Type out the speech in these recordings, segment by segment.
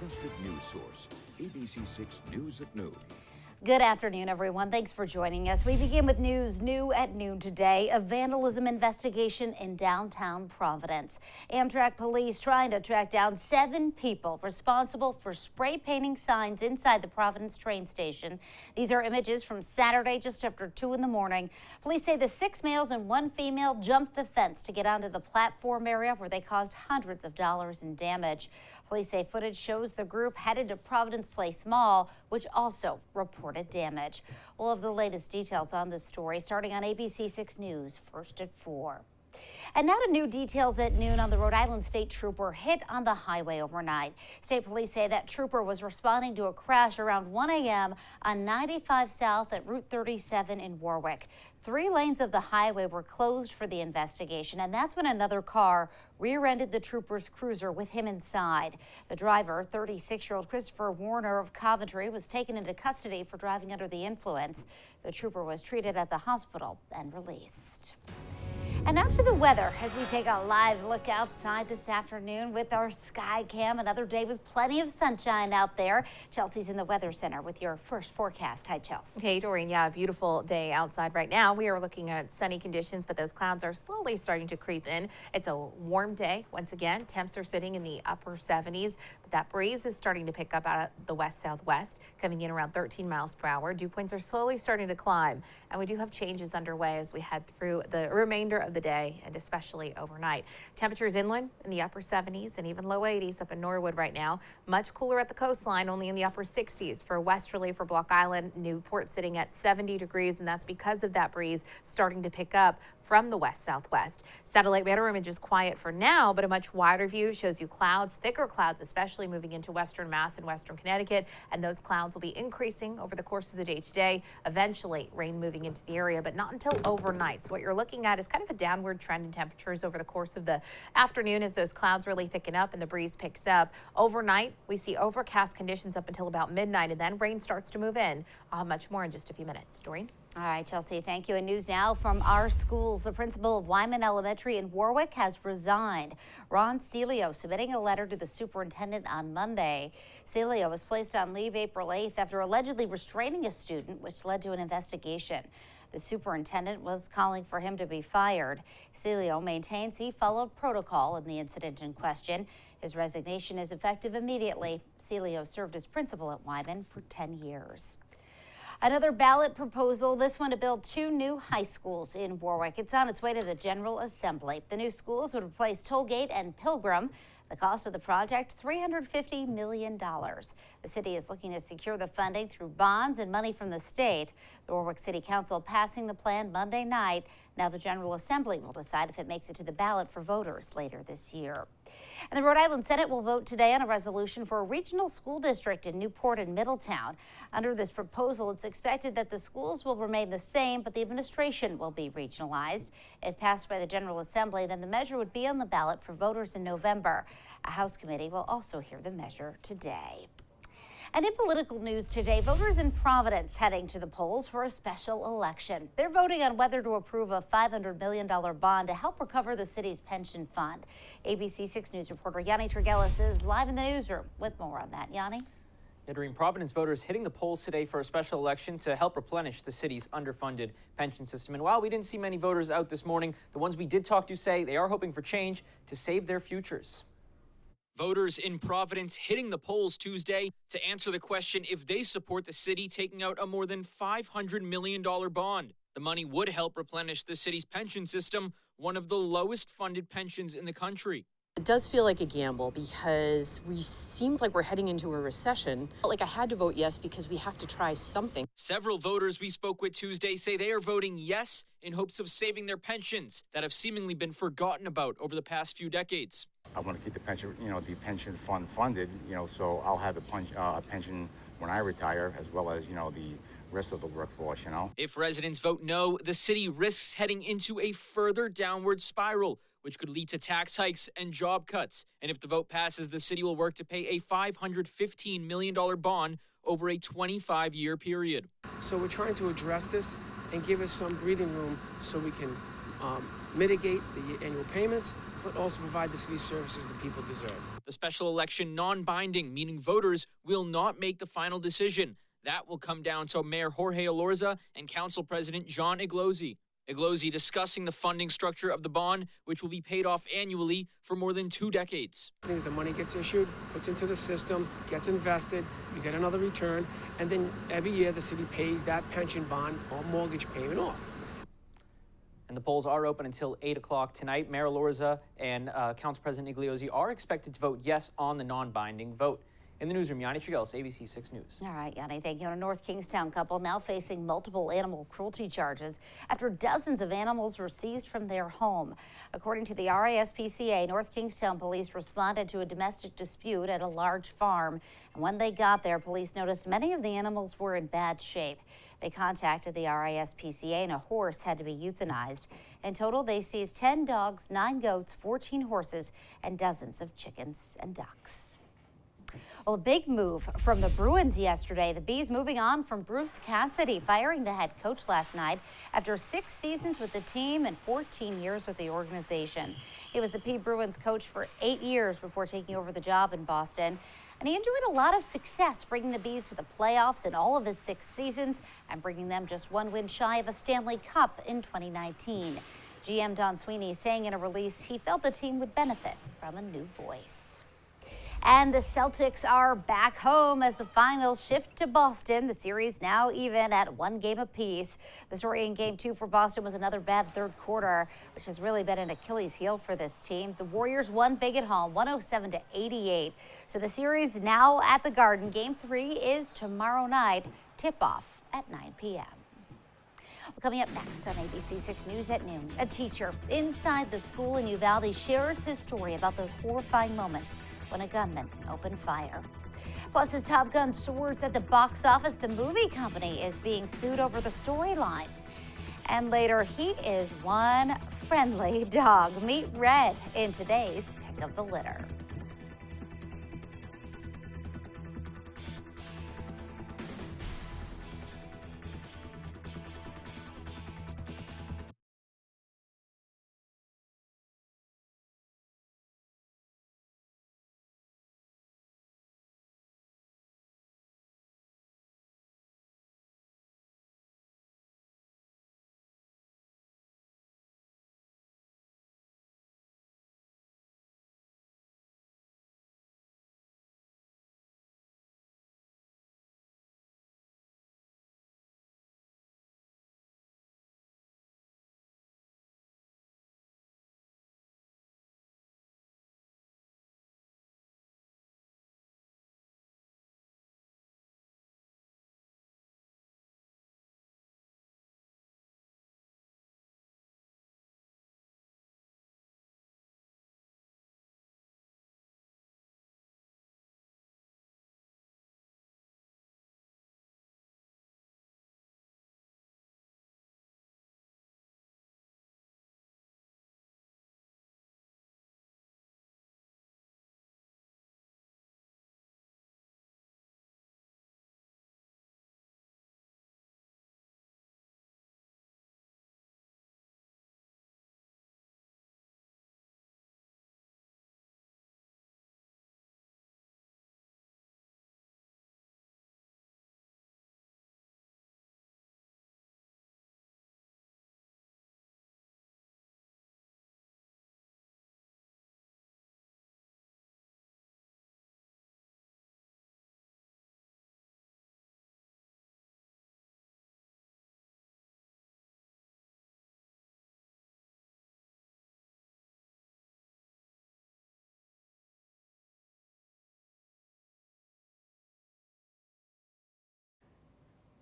trusted news source, ABC6 News at Noon. Good afternoon, everyone. Thanks for joining us. We begin with news new at noon today. A vandalism investigation in downtown Providence. Amtrak police trying to track down 7 people responsible for spray painting signs inside the Providence train station. These are images from Saturday just after 2 in the morning. Police say the 6 males and 1 female jumped the fence to get onto the platform area where they caused hundreds of dollars in damage. Police say footage shows the group headed to Providence Place Mall, which also reported damage. We'll have the latest details on this story starting on ABC6 News, first at 4. And now to new details at noon on the Rhode Island State Trooper hit on the highway overnight. State police say that trooper was responding to a crash around 1 a.m. on 95 South at Route 37 in Warwick. 3 lanes of the highway were closed for the investigation, and that's when another car rear-ended the trooper's cruiser with him inside. The driver, 36-year-old Christopher Warner of Coventry, was taken into custody for driving under the influence. The trooper was treated at the hospital and released. And now to the weather as we take a live look outside this afternoon with our sky cam. Another day with plenty of sunshine out there. Chelsea's in the Weather Center with your first forecast. Hi, Chelsea. Okay, Doreen, yeah, a beautiful day outside right now. We are looking at sunny conditions, but those clouds are slowly starting to creep in. It's a warm day. Once again, temps are sitting in the upper 70s, but that breeze is starting to pick up out of the west-southwest, coming in around 13 miles per hour. Dew points are slowly starting to climb, and we do have changes underway as we head through the remainder of the day and especially overnight. Temperatures inland in the upper 70s and even low 80s up in Norwood right now. Much cooler at the coastline, only in the upper 60s for westerly for Block Island. Newport sitting at 70 degrees, and that's because of that breeze starting to pick up from the west-southwest. Satellite radar image is quiet for now, but a much wider view shows you clouds, thicker clouds, especially moving into western Mass and western Connecticut, and those clouds will be increasing over the course of the day today. Eventually, rain moving into the area, but not until overnight. So what you're looking at is kind of a downward trend in temperatures over the course of the afternoon as those clouds really thicken up and the breeze picks up. Overnight, we see overcast conditions up until about midnight, and then rain starts to move in. I'll have much more in just a few minutes. Doreen? All right, Chelsea, thank you. And news now from our schools. The principal of Wyman Elementary in Warwick has resigned. Ron Celio submitting a letter to the superintendent on Monday. Celio was placed on leave April 8th after allegedly restraining a student, which led to an investigation. The superintendent was calling for him to be fired. Celio maintains he followed protocol in the incident in question. His resignation is effective immediately. Celio served as principal at Wyman for 10 years. Another ballot proposal, this one to build 2 new high schools in Warwick. It's on its way to the General Assembly. The new schools would replace Tollgate and Pilgrim. The cost of the project, $350 million. The city is looking to secure the funding through bonds and money from the state. The Warwick City Council passing the plan Monday night. Now the General Assembly will decide if it makes it to the ballot for voters later this year. And the Rhode Island Senate will vote today on a resolution for a regional school district in Newport and Middletown. Under this proposal, it's expected that the schools will remain the same, but the administration will be regionalized. If passed by the General Assembly, then the measure would be on the ballot for voters in November. A House committee will also hear the measure today. And in political news today, voters in Providence heading to the polls for a special election. They're voting on whether to approve a $500 million bond to help recover the city's pension fund. ABC6 News reporter Yanni Tregelis is live in the newsroom with more on that. Yanni? During Providence voters hitting the polls today for a special election to help replenish the city's underfunded pension system. And while we didn't see many voters out this morning, the ones we did talk to say they are hoping for change to save their futures. Voters in Providence hitting the polls Tuesday to answer the question if they support the city taking out a more than $500 million bond. The money would help replenish the city's pension system, one of the lowest funded pensions in the country. It does feel like a gamble because seems like we're heading into a recession. Like I had to vote yes because we have to try something. Several voters we spoke with Tuesday say they are voting yes in hopes of saving their pensions that have seemingly been forgotten about over the past few decades. I want to keep the pension, the pension fund funded, so I'll have a pension when I retire, as well as, the rest of the workforce, If residents vote no, the city risks heading into a further downward spiral, which could lead to tax hikes and job cuts. And if the vote passes, the city will work to pay a $515 million bond over a 25-year period. So we're trying to address this and give us some breathing room so we can mitigate the annual payments, but also provide the city services the people deserve. The special election non-binding, meaning voters will not make the final decision. That will come down to Mayor Jorge Elorza and Council President John Iglozi. Iglozi discussing the funding structure of the bond, which will be paid off annually for more than 2 decades. The money gets issued, puts into the system, gets invested, you get another return, and then every year the city pays that pension bond or mortgage payment off. And the polls are open until 8 o'clock tonight. Mayor Elorza and Council President Iglozi are expected to vote yes on the non-binding vote. In the newsroom, Yanni Trigelis, ABC6 News. All right, Yanni, thank you. A North Kingstown couple now facing multiple animal cruelty charges after dozens of animals were seized from their home. According to the RISPCA, North Kingstown police responded to a domestic dispute at a large farm. And when they got there, police noticed many of the animals were in bad shape. They contacted the RISPCA and a horse had to be euthanized. In total, they seized 10 dogs, 9 goats, 14 horses, and dozens of chickens and ducks. Well, a big move from the Bruins yesterday. The Bees moving on from Bruce Cassidy, firing the head coach last night after 6 seasons with the team and 14 years with the organization. He was the P Bruins coach for 8 years before taking over the job in Boston. And he enjoyed a lot of success, bringing the Bees to the playoffs in all of his 6 seasons and bringing them just 1 win shy of a Stanley Cup in 2019. GM Don Sweeney saying in a release he felt the team would benefit from a new voice. And the Celtics are back home as the finals shift to Boston. The series now even at 1 game apiece. The story in Game 2 for Boston was another bad third quarter, which has really been an Achilles heel for this team. The Warriors won big at home, 107-88. So the series now at the Garden. Game 3 is tomorrow night. Tip-off at 9 p.m. Coming up next on ABC6 News at noon, a teacher inside the school in Uvalde shares his story about those horrifying moments when a gunman opened fire. Plus, as Top Gun soars at the box office, the movie company is being sued over the storyline. And later, he is one friendly dog. Meet Red in today's Pick of the Litter.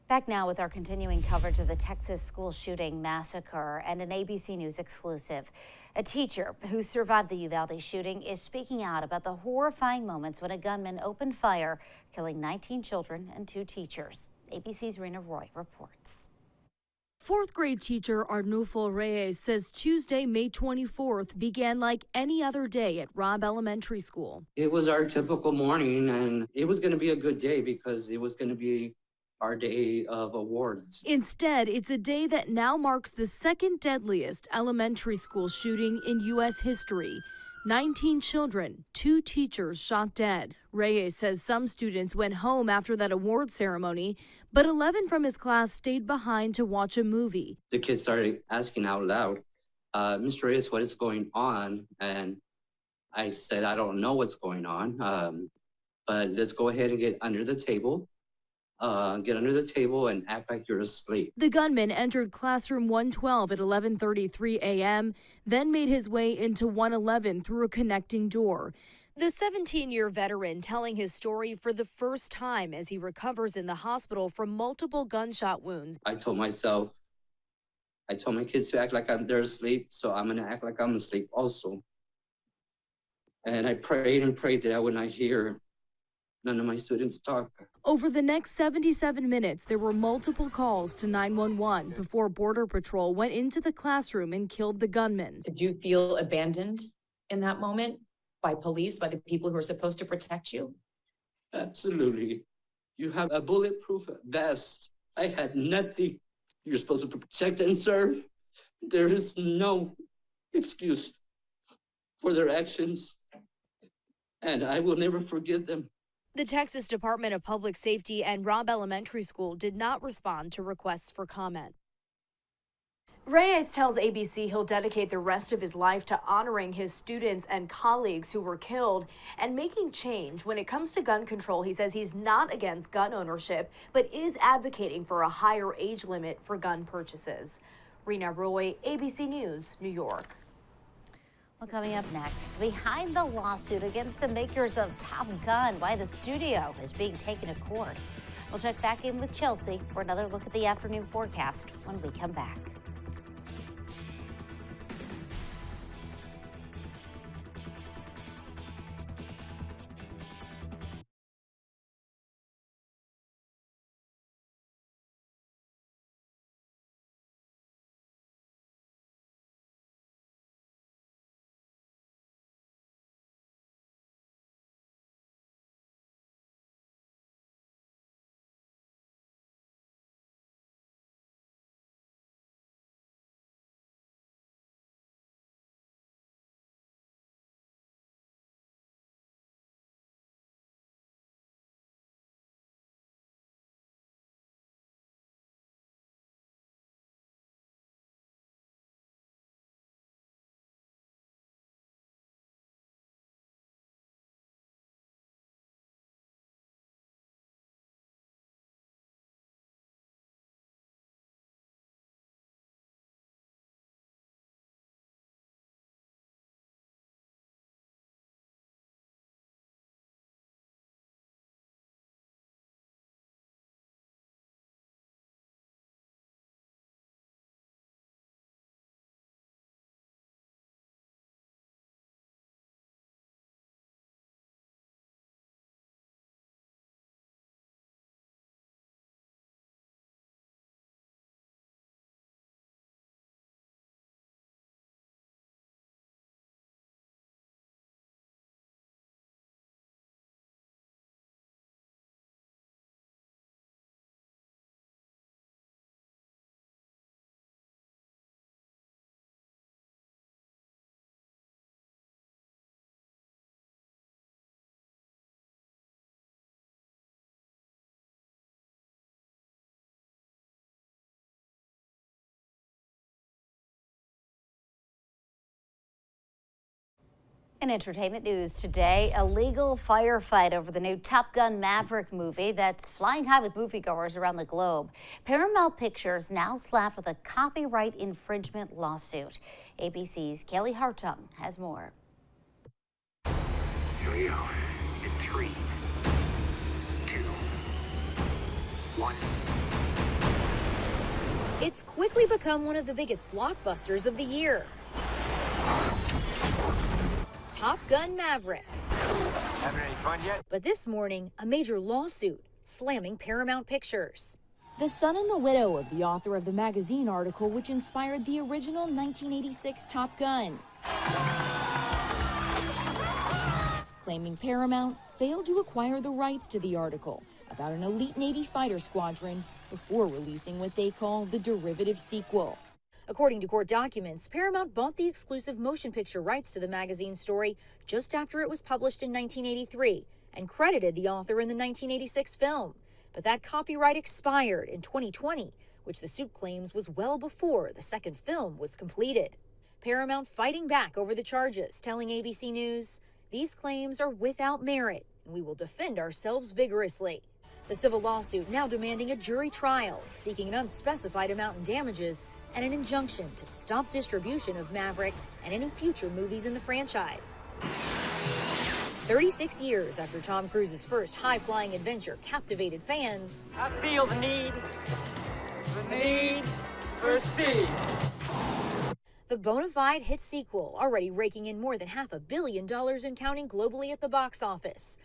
Back now with our continuing coverage of the Texas school shooting massacre and an ABC News exclusive. A teacher who survived the Uvalde shooting is speaking out about the horrifying moments when a gunman opened fire, killing 19 children and 2 teachers. ABC's Rena Roy reports. 4th grade teacher Arnulfo Reyes says Tuesday, May 24th began like any other day at Rhode Elementary School. It was our typical morning, and it was going to be a good day because it was going to be our day of awards. Instead, it's a day that now marks the 2nd deadliest elementary school shooting in U.S. history. 19 children, 2 teachers shot dead. Reyes says some students went home after that award ceremony, but 11 from his class stayed behind to watch a movie. The kids started asking out loud, Mr. Reyes, what is going on? And I said, I don't know what's going on, but let's go ahead and get under the table. Get under the table and act like you're asleep. The gunman entered classroom 112 at 11:33 a.m., then made his way into 111 through a connecting door. The 17-year veteran telling his story for the first time as he recovers in the hospital from multiple gunshot wounds. I told my kids to act like they're asleep, so I'm gonna act like I'm asleep also. And I prayed and prayed that I would not hear none of my students talk. Over the next 77 minutes, there were multiple calls to 911 before Border Patrol went into the classroom and killed the gunman. Did you feel abandoned in that moment by police, by the people who are supposed to protect you? Absolutely. You have a bulletproof vest. I had nothing. You're supposed to protect and serve. There is no excuse for their actions, and I will never forgive them. The Texas Department of Public Safety and Rhode Elementary School did not respond to requests for comment. Reyes tells ABC he'll dedicate the rest of his life to honoring his students and colleagues who were killed and making change. When it comes to gun control, he says he's not against gun ownership, but is advocating for a higher age limit for gun purchases. Rena Roy, ABC News, New York. Well, coming up next, behind the lawsuit against the makers of Top Gun, why the studio is being taken to court. We'll check back in with Chelsea for another look at the afternoon forecast when we come back. In entertainment news today, a legal firefight over the new Top Gun Maverick movie that's flying high with moviegoers around the globe. Paramount Pictures now slapped with a copyright infringement lawsuit. ABC's Kelly Hartung has more. Here we go. In 3, 2, 1. It's quickly become one of the biggest blockbusters of the year. Top Gun Maverick. Having any fun yet? But this morning, a major lawsuit slamming Paramount Pictures. The son and the widow of the author of the magazine article which inspired the original 1986 Top Gun. Claiming Paramount failed to acquire the rights to the article about an elite Navy fighter squadron before releasing what they call the derivative sequel. According to court documents, Paramount bought the exclusive motion picture rights to the magazine story just after it was published in 1983 and credited the author in the 1986 film. But that copyright expired in 2020, which the suit claims was well before the second film was completed. Paramount fighting back over the charges, telling ABC News, "These claims are without merit, and we will defend ourselves vigorously." The civil lawsuit now demanding a jury trial, seeking an unspecified amount in damages and an injunction to stop distribution of Maverick and any future movies in the franchise. 36 years after Tom Cruise's first high-flying adventure captivated fans, I feel the need for speed. the bona fide hit sequel already raking in more than $500 million and counting globally at the box office.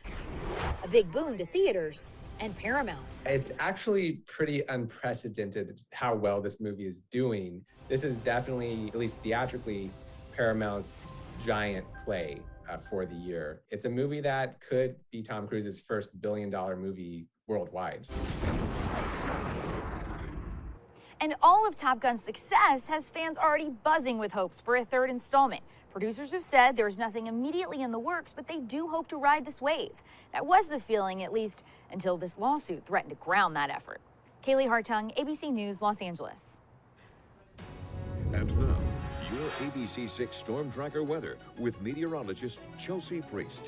A big boon to theaters and Paramount. It's actually pretty unprecedented how well this movie is doing. This is definitely, at least theatrically, Paramount's giant play for the year. It's a movie that could be Tom Cruise's first billion-dollar movie worldwide. And all of Top Gun's success has fans already buzzing with hopes for a third installment. Producers have said there's nothing immediately in the works, but they do hope to ride this wave. That was the feeling, at least until this lawsuit threatened to ground that effort. Kaylee Hartung, ABC News, Los Angeles. And now, your ABC6 Storm Tracker weather with meteorologist Chelsea Priest.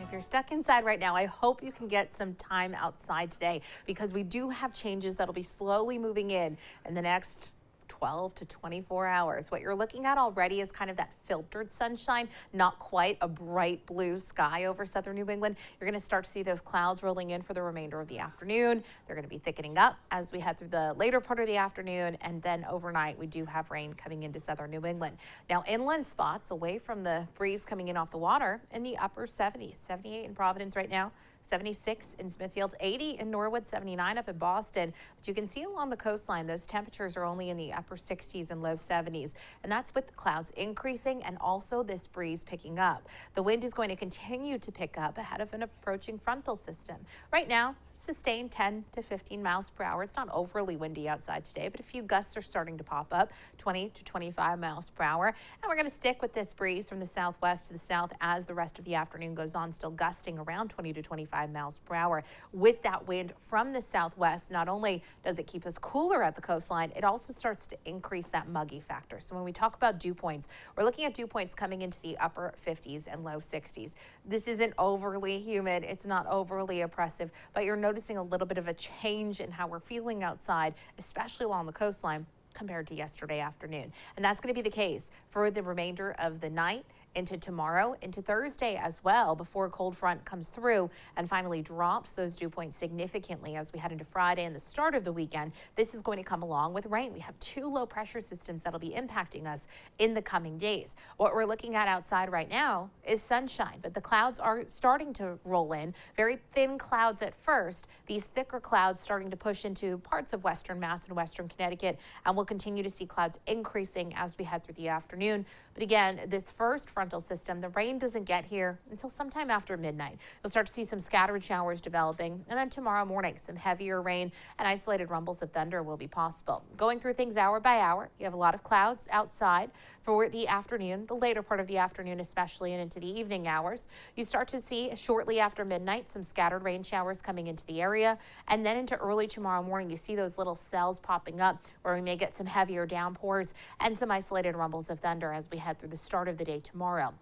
If you're stuck inside right now, I hope you can get some time outside today because we do have changes that'll be slowly moving in the next 12 to 24 hours. What you're looking at already is kind of that filtered sunshine, not quite a bright blue sky over southern New England. You're going to start to see those clouds rolling in for the remainder of the afternoon. They're going to be thickening up as we head through the later part of the afternoon, and then overnight we do have rain coming into southern New England. Now inland spots away from the breeze coming in off the water in the upper 70s, 78 in Providence right now. 76 in Smithfield, 80 in Norwood, 79 up in Boston. But you can see along the coastline, those temperatures are only in the upper 60s and low 70s. And that's with the clouds increasing and also this breeze picking up. The wind is going to continue to pick up ahead of an approaching frontal system. Right now, sustained 10 to 15 miles per hour. It's not overly windy outside today, but a few gusts are starting to pop up, 20 to 25 miles per hour. And we're going to stick with this breeze from the southwest to the south as the rest of the afternoon goes on, still gusting around 20 to 25 miles per hour. With that wind from the southwest, not only does it keep us cooler at the coastline, it also starts to increase that muggy factor. So when we talk about dew points, we're looking at dew points coming into the upper 50s and low 60s. This isn't overly humid. It's not overly oppressive, but you're noticing a little bit of a change in how we're feeling outside, especially along the coastline compared to yesterday afternoon. And that's going to be the case for the remainder of the night into tomorrow, into Thursday as well, before a cold front comes through and finally drops those dew points significantly as we head into Friday and the start of the weekend. This is going to come along with rain. We have two low pressure systems that'll be impacting us in the coming days. What we're looking at outside right now is sunshine, but the clouds are starting to roll in. Very thin clouds at first. These thicker clouds starting to push into parts of western Mass and western Connecticut, and we'll continue to see clouds increasing as we head through the afternoon. But again, this first frontal system, the rain doesn't get here until sometime after midnight. You'll start to see some scattered showers developing, and then tomorrow morning, some heavier rain and isolated rumbles of thunder will be possible. Going through things hour by hour, you have a lot of clouds outside for the afternoon, the later part of the afternoon especially, and into the evening hours. You start to see shortly after midnight some scattered rain showers coming into the area, and then into early tomorrow morning, you see those little cells popping up where we may get some heavier downpours and some isolated rumbles of thunder as we head through the start of the day tomorrow.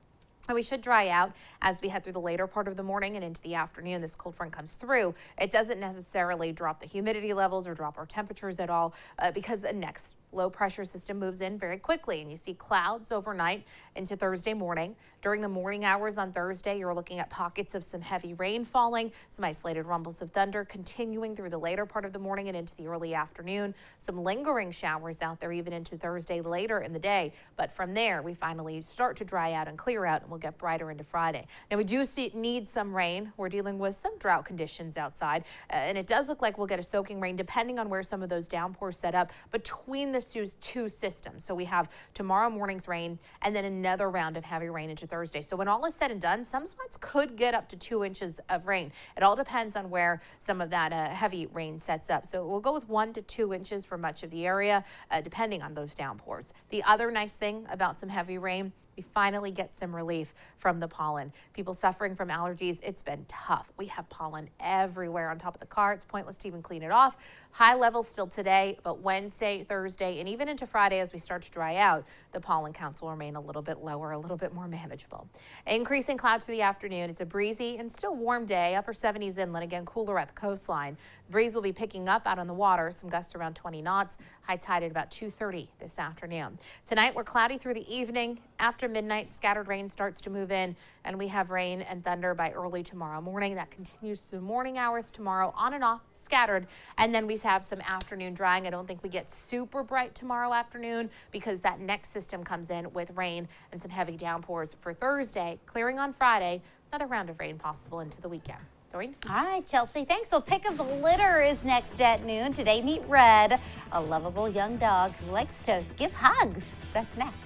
And we should dry out as we head through the later part of the morning and into the afternoon. This cold front comes through. It doesn't necessarily drop the humidity levels or drop our temperatures at all because the next low pressure system moves in very quickly, and you see clouds overnight into Thursday morning. During the morning hours on Thursday, you're looking at pockets of some heavy rain falling, some isolated rumbles of thunder continuing through the later part of the morning and into the early afternoon. Some lingering showers out there even into Thursday later in the day. But from there, we finally start to dry out and clear out, and we'll get brighter into Friday. Now, we do need some rain. We're dealing with some drought conditions outside, and it does look like we'll get a soaking rain depending on where some of those downpours set up between the those two systems. So we have tomorrow morning's rain and then another round of heavy rain into Thursday. So when all is said and done, some spots could get up to 2 inches of rain. It all depends on where some of that heavy rain sets up. So we'll go with 1 to 2 inches for much of the area, depending on those downpours. The other nice thing about some heavy rain, we finally get some relief from the pollen. People suffering from allergies, it's been tough. We have pollen everywhere on top of the car. It's pointless to even clean it off. High levels still today, but Wednesday, Thursday, and even into Friday as we start to dry out, the pollen counts will remain a little bit lower, a little bit more manageable. Increasing clouds through the afternoon. It's a breezy and still warm day, upper 70s inland, again cooler at the coastline. The breeze will be picking up out on the water, some gusts around 20 knots, high tide at about 2:30 this afternoon. Tonight we're cloudy through the evening. After midnight, scattered rain starts to move in, and we have rain and thunder by early tomorrow morning. That continues through the morning hours tomorrow, on and off, scattered, and then we have some afternoon drying. I don't think we get super bright tomorrow afternoon because that next system comes in with rain and some heavy downpours for Thursday, clearing on Friday. Another round of rain possible into the weekend. Doreen? All right, Chelsea, thanks. Well, Pick of the Litter is next at noon. Today, meet Red, a lovable young dog who likes to give hugs. That's next.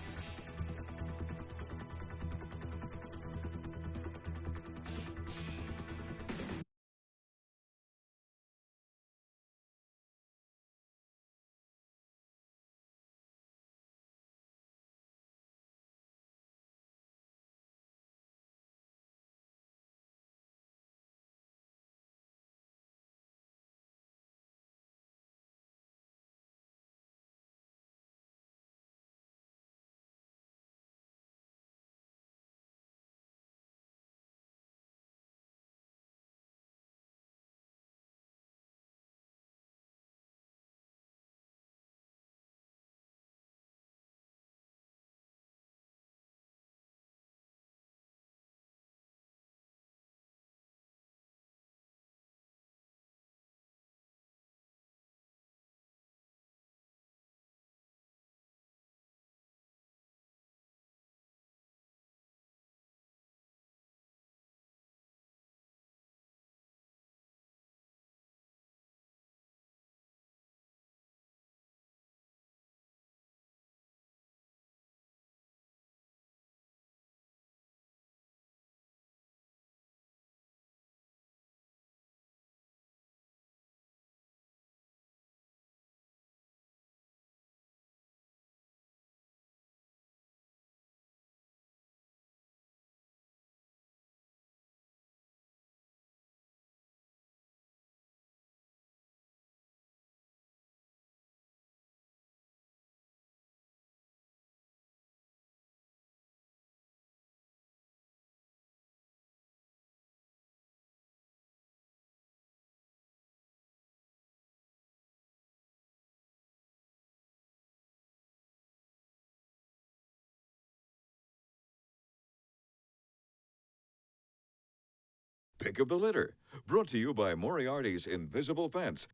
Pick of the Litter, brought to you by Moriarty's Invisible Fence.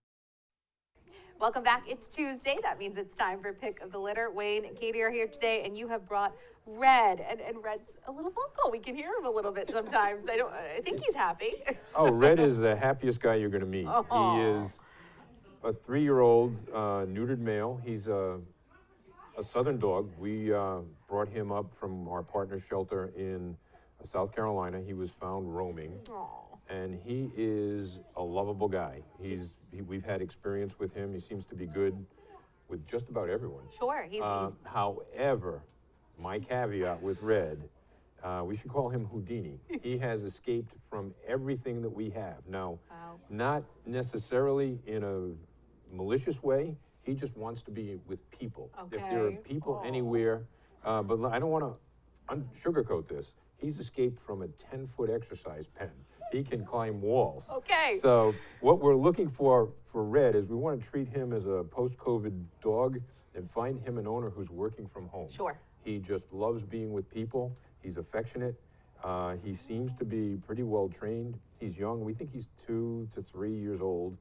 Welcome back. It's Tuesday. That means it's time for Pick of the Litter. Wayne and Katie are here today, and you have brought Red. And Red's a little vocal. We can hear him a little bit sometimes. I think he's happy. Oh, Red is the happiest guy you're going to meet. Oh. He is a 3-year-old neutered male. He's a southern dog. We brought him up from our partner shelter in South Carolina. He was found roaming. Aww. And he is a lovable guy. We've had experience with him. He seems to be good with just about everyone. Sure. He's However, my caveat with Red, we should call him Houdini. He has escaped from everything that we have. Now, not necessarily in a malicious way. He just wants to be with people. Okay. If there are people anywhere, but I don't want to sugarcoat this. He's escaped from a 10-foot exercise pen. He can climb walls. Okay. So what we're looking for Red is we want to treat him as a post-COVID dog and find him an owner who's working from home. Sure. He just loves being with people. He's affectionate. He seems to be pretty well trained. He's young. We think he's 2 to 3 years old.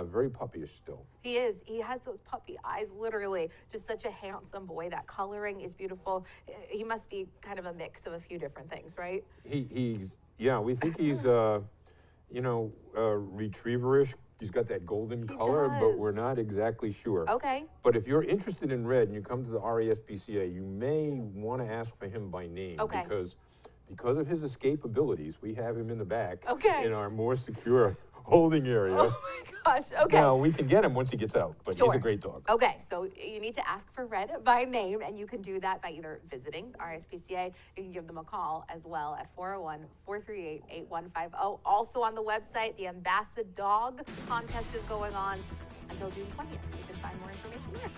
Very puppyish still. He is. He has those puppy eyes, literally. Just such a handsome boy. That coloring is beautiful. He must be kind of a mix of a few different things, right? Yeah, we think he's, retrieverish He's got that golden color, but we're not exactly sure. Okay. But if you're interested in red and you come to the RESPCA, you may want to ask for him by name. Okay. Because of his escape abilities, we have him in the back Okay. in our more secure holding area. Oh my gosh, okay. Now, we can get him once he gets out, but he's a great dog. Okay, so you need to ask for Red by name, and you can do that by either visiting RSPCA. You can give them a call as well at 401-438-8150. Also on the website, the Ambassador Dog contest is going on until June 20th, so you can find more information there.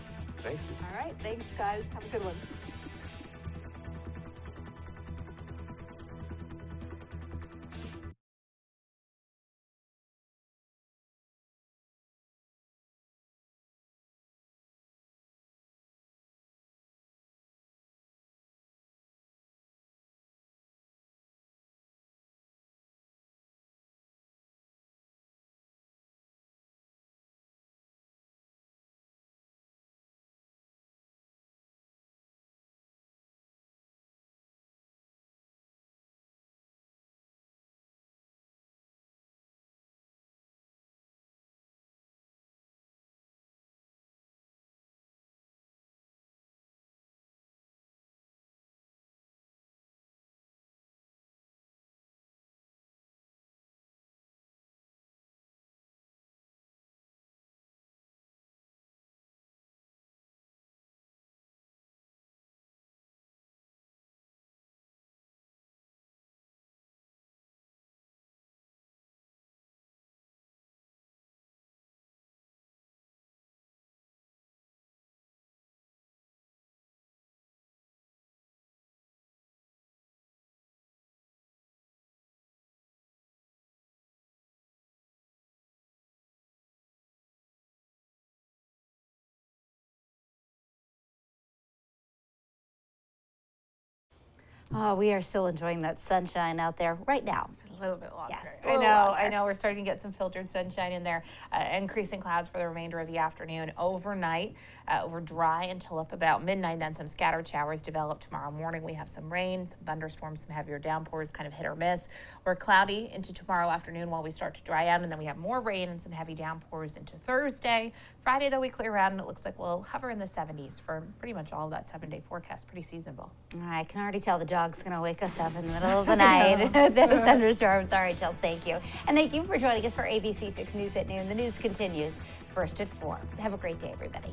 Thank you. All right, thanks guys. Have a good one. Oh, we are still enjoying that sunshine out there right now. A little bit longer. Yes, I know. We're starting to get some filtered sunshine in there. Increasing clouds for the remainder of the afternoon. Overnight, we're dry until up about midnight. Then some scattered showers develop tomorrow morning. We have some rain, some thunderstorms, some heavier downpours, kind of hit or miss. We're cloudy into tomorrow afternoon while we start to dry out, and then we have more rain and some heavy downpours into Thursday. Friday, though, we clear out, and it looks like we'll hover in the 70s for pretty much all of that 7-day forecast. Pretty seasonable. I can already tell the dog's going to wake us up in the middle of the night. Those thunderstorms. All right, Chels, thank you. And thank you for joining us for ABC6 News at Noon. The news continues first at 4. Have a great day, everybody.